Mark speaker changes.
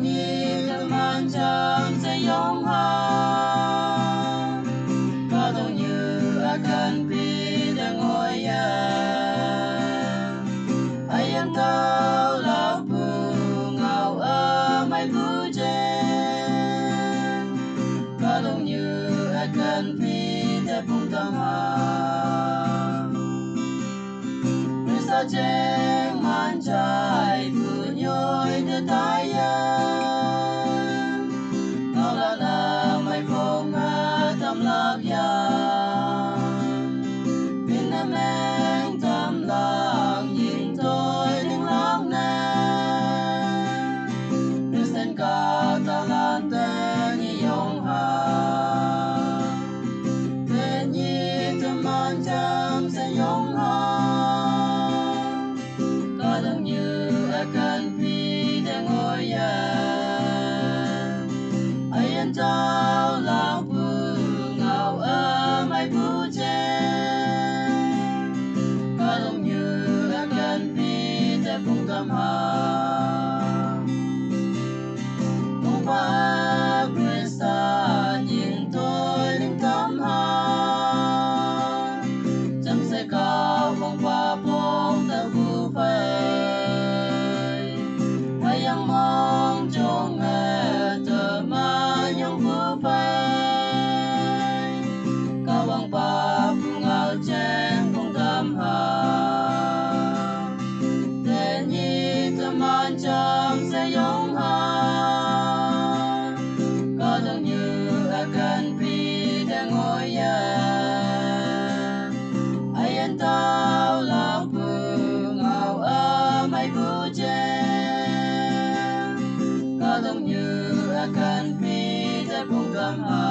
Speaker 1: nhịp thầm man jam sayong ha kalau như akan pindah ngoya ayam tahu labu ngau amai bujen kalau như akan pindah pung tamha Risa jeng manjai punyoi detayang Nolala mai ponga tam labyan Pinameng tam lang yin tôi đừng lắng nè Risen ka talan tên yong ha Tên yi tâm manjam sa yong ha Kadang như akan pindah ngoya Ayan tahu labu ngau amai bujen Kadang như akan pindah pung tamha Upa Krista nhìn tôi đừng tamha Chăm sẽ cao vòng qua bông ta vu phai Hayang mong trong nghe tờ ma nhung vu phai Cao vòng pa phu ngao chen cùng tâm ha Tên nhi tâm an chăm sẽ yong ha Kadang như akan pindah ngoya Ayan tahu labu ngau amai bujen Kadang như akan pindah pung tamha